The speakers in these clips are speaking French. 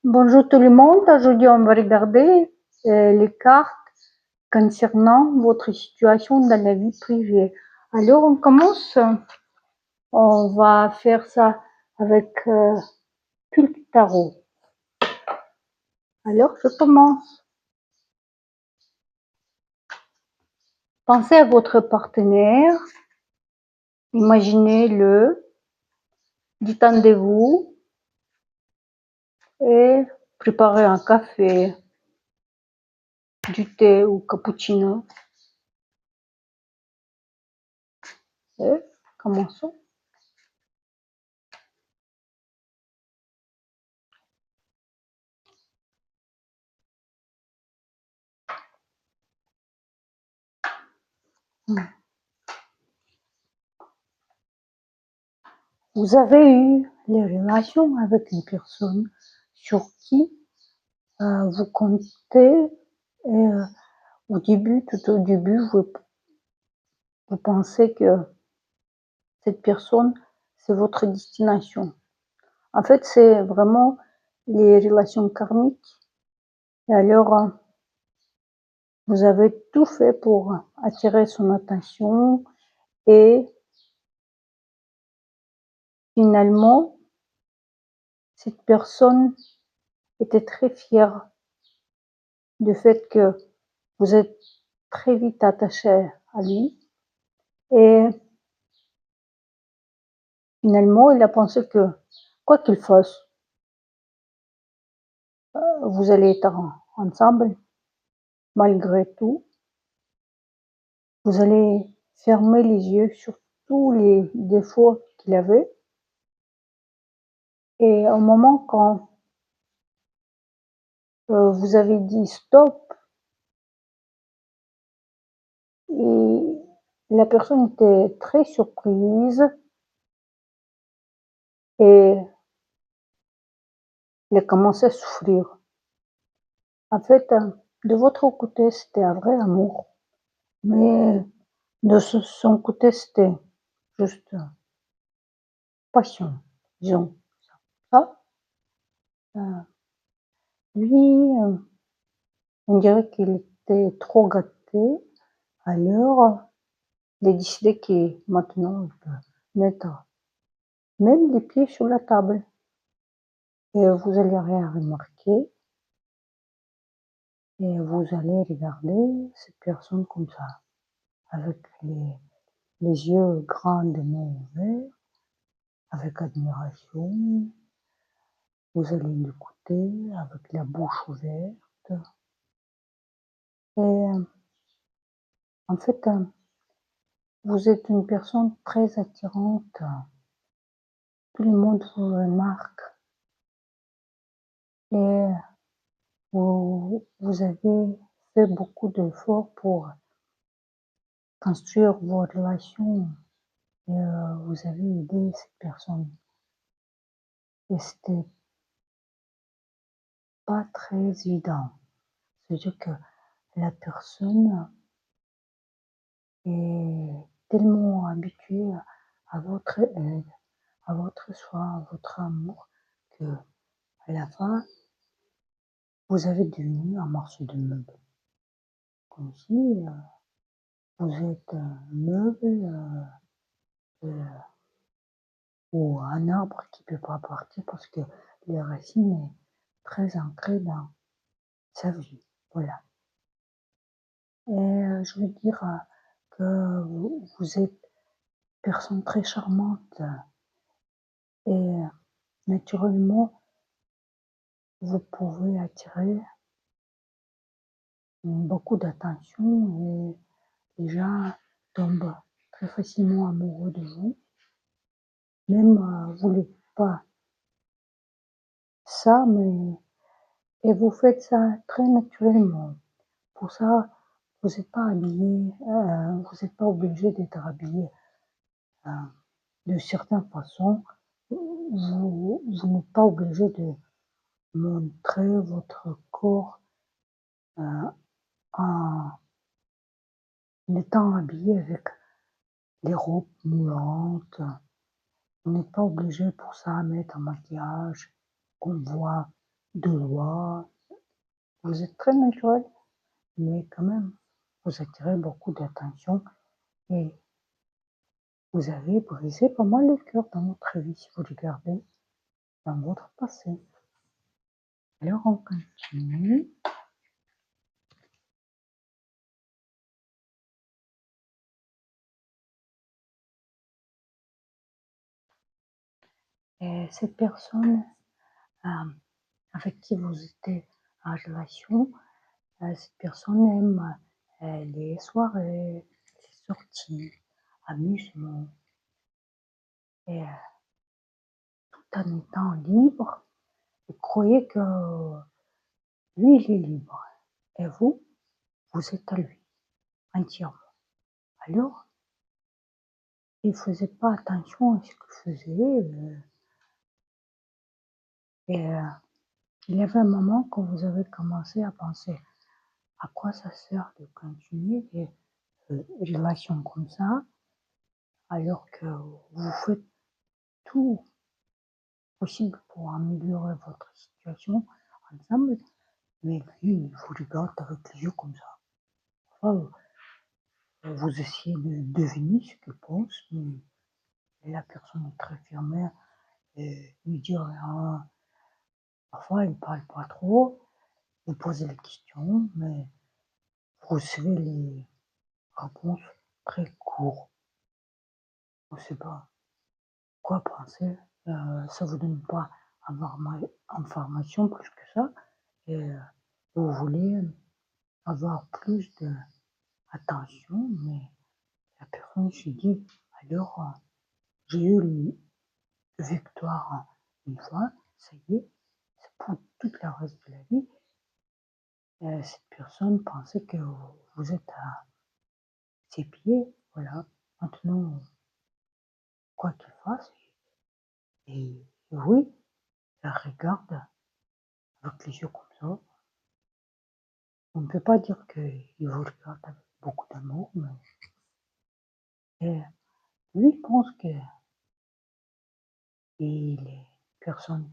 Bonjour tout le monde, aujourd'hui on va regarder les cartes concernant votre situation dans la vie privée. Alors on commence, on va faire ça avec Culte Tarot. Alors je commence. Pensez à votre partenaire, imaginez-le, détendez-vous et préparez un café, du thé ou cappuccino. Et commençons. Vous avez eu les relations avec une personne sur qui vous comptez et au début, tout au début, vous pensez que cette personne, c'est votre destination. En fait, c'est vraiment les relations karmiques. Et alors, vous avez tout fait pour attirer son attention et finalement, cette personne était très fière du fait que vous êtes très vite attaché à lui et finalement, il a pensé que quoi qu'il fasse, vous allez être ensemble malgré tout. Vous allez fermer les yeux sur tous les défauts qu'il avait et au moment quand vous avez dit stop, et la personne était très surprise et il a commencé à souffrir. En fait, de votre côté, c'était un vrai amour, mais de son côté, c'était juste passion, disons. Ça, lui, on dirait qu'il était trop gâté, alors il a décidé que maintenant il peut mettre même les pieds sur la table. Et vous allez rien remarquer, et vous allez regarder cette personne comme ça, avec les yeux grandement ouverts, avec admiration. Vous allez l'écouter avec la bouche ouverte. Et en fait, vous êtes une personne très attirante. Tout le monde vous remarque et vous avez fait beaucoup d'efforts pour construire vos relations et vous avez aidé cette personne. Et c'était pas très évident. C'est-à-dire que la personne est tellement habituée à votre aide, à votre soin, à votre amour, que à la fin, vous avez devenu un morceau de meuble. Comme si vous êtes un meuble ou un arbre qui ne peut pas partir parce que les racines est très ancrées dans sa vie. Voilà. Et je veux dire que vous êtes une personne très charmante et naturellement, vous pouvez attirer beaucoup d'attention et les gens tombent très facilement amoureux de vous. Même vous ne voulez pas ça, mais et vous faites ça très naturellement. Pour ça, vous n'êtes pas habillé, vous n'êtes pas obligé d'être habillé euh, de certaines façons. Vous n'êtes pas obligé de montrer votre corps euh, en étant habillé avec les robes moulantes. Vous n'êtes pas obligé pour ça à mettre un maquillage qu'on voit de loi. Vous êtes très naturel, mais quand même, vous attirez beaucoup d'attention et vous avez brisé pas mal de cœurs dans votre vie si vous regardez dans votre passé. Alors on continue. Et cette personne avec qui vous étiez en relation, cette personne aime les soirées, les sorties, amusement, et tout en étant libre, vous croyez que lui, il est libre. Et vous, vous êtes à lui, entièrement. Alors, il ne faisait pas attention à ce qu'il faisait. Et il y avait un moment quand vous avez commencé à penser à quoi ça sert de continuer des relations comme ça, alors que vous faites tout possible pour améliorer votre situation ensemble, mais lui, il vous regarde avec les yeux comme ça. Enfin, vous essayez de deviner ce qu'il pense, mais la personne est très fermée et il dit rien. Parfois, il ne parle pas trop, vous posez les questions, mais vous recevez les réponses très courtes. On ne sait pas quoi penser, ça ne vous donne pas d'informations plus que ça, et vous voulez avoir plus d'attention, mais la personne se dit, alors j'ai eu une victoire une fois, ça y est, c'est pour toute la reste de la vie. Cette personne pensait que vous êtes à ses pieds, voilà. Maintenant, quoi qu'il fasse, et oui, elle regarde avec les yeux comme ça. On ne peut pas dire qu'il vous regarde avec beaucoup d'amour, mais et lui pense qu'il est personne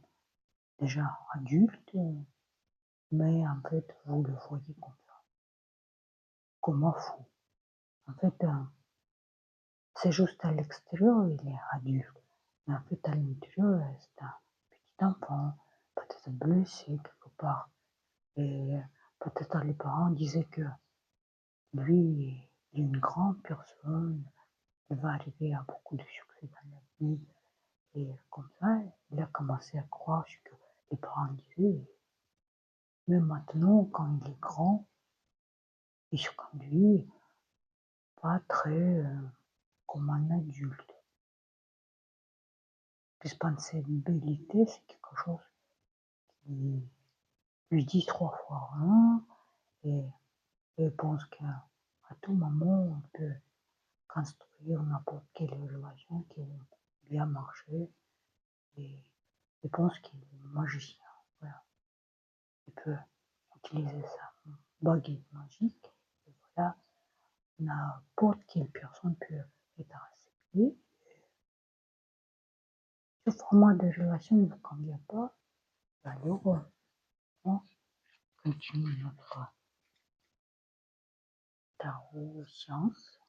déjà adulte, mais en fait, vous le voyez comme ça, comme un fou. En fait, c'est juste à l'extérieur, il est adulte, mais en fait, à l'intérieur, c'est un petit enfant, peut-être blessé quelque part. Et peut-être les parents disaient que lui, il est une grande personne, il va arriver à beaucoup de succès dans la vie. Et comme ça, il a commencé à croire ce que les parents disaient. Mais maintenant, quand il est grand, il se conduit pas très comme un adulte. Responsabilité, c'est quelque chose qui lui dit 3 fois rien et il pense qu'à tout moment, on peut construire n'importe quelle relation qui va bien marcher et il pense qu'il est magicien. Voilà. Il peut utiliser sa baguette magique et voilà, n'importe quelle personne peut être acceptée. Ce format de relation ne vous convient pas, alors on continue notre tarot science.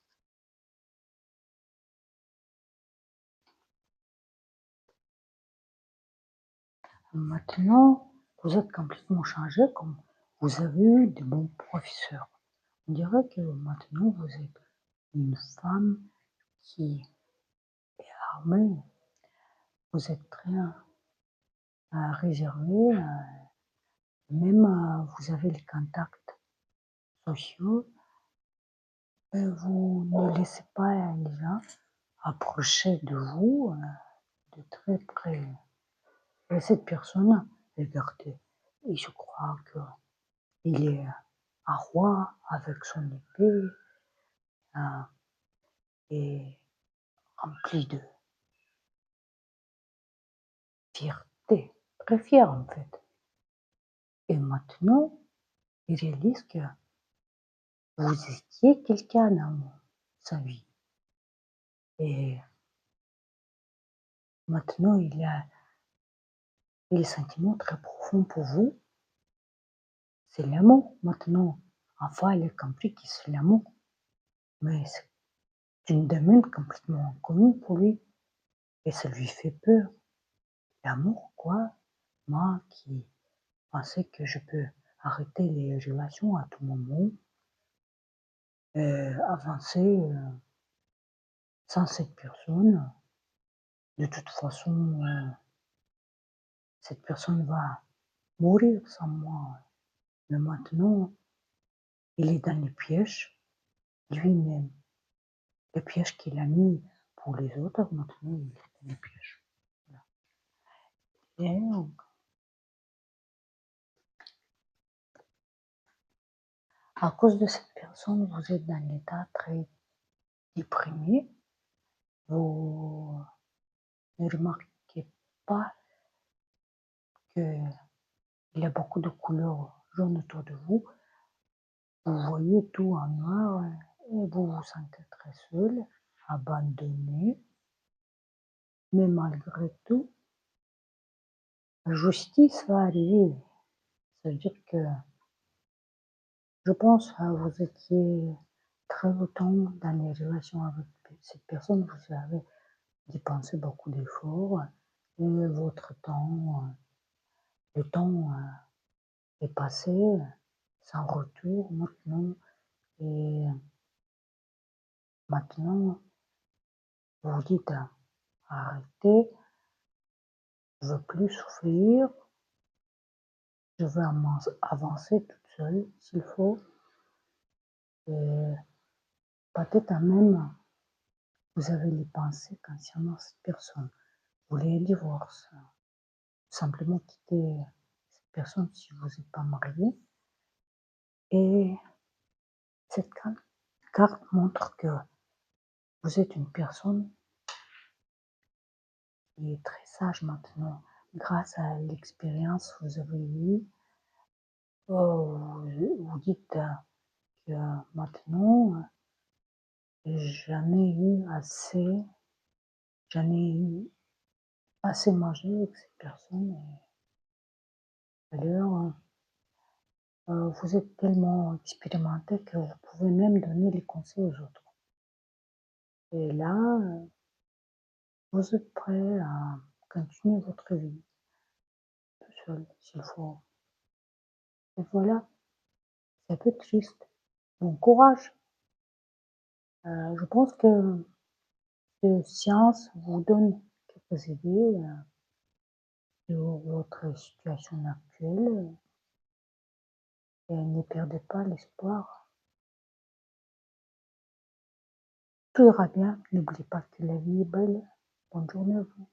Maintenant, vous êtes complètement changé comme vous avez eu de bons professeurs. On dirait que maintenant vous êtes une femme qui est armée. Vous êtes très réservée, même vous avez les contacts sociaux. Vous ne laissez pas les gens approcher de vous de très près. Et cette personne, regardez, et je crois qu'il est un roi avec son épée et rempli de fierté, très fier en fait. Et maintenant, il réalise que vous étiez quelqu'un dans sa vie. Et maintenant, et les sentiments très profonds pour vous, c'est l'amour. Maintenant, enfin, il a compris que c'est l'amour, mais c'est une domaine complètement inconnu pour lui et ça lui fait peur. L'amour, quoi? Moi qui pensais que je peux arrêter les relations à tout moment, avancer sans cette personne. De toute façon, cette personne va mourir sans moi. Mais maintenant, il est dans les pièges lui-même. Les pièges qu'il a mis pour les autres, maintenant il est dans les pièges. Voilà. Et donc, à cause de cette personne, vous êtes dans un état très déprimé. Vous ne remarquez pas qu'il y a beaucoup de couleurs jaunes autour de vous. Vous voyez tout en noir et vous vous sentez très seul, abandonné. Mais malgré tout, la justice va arriver. Ça veut dire que je pense que vous étiez très longtemps dans les relations avec cette personne, vous avez dépensé beaucoup d'efforts et votre temps, le temps est passé sans retour maintenant et maintenant vous vous dites arrêtez, je veux plus souffrir, je veux avancer toute seule s'il faut et peut-être même vous avez les pensées concernant cette personne. Vous voulez un divorce, simplement quitter cette personne si vous n'êtes pas marié. Et cette carte montre que vous êtes une personne qui est très sage maintenant. Grâce à l'expérience que vous avez eue, vous dites que maintenant, j'en ai eu assez, j'en ai eu assez mangé avec cette personne. Et alors, vous êtes tellement expérimenté que vous pouvez même donner les conseils aux autres. Et là, vous êtes prêt à continuer votre vie tout seul, s'il faut. Et voilà, c'est un peu triste. Bon courage. Je pense que cette science vous donne quelques idées sur votre situation actuelle et ne perdez pas l'espoir. Tout ira bien. N'oubliez pas que la vie est belle. Bonne journée à vous.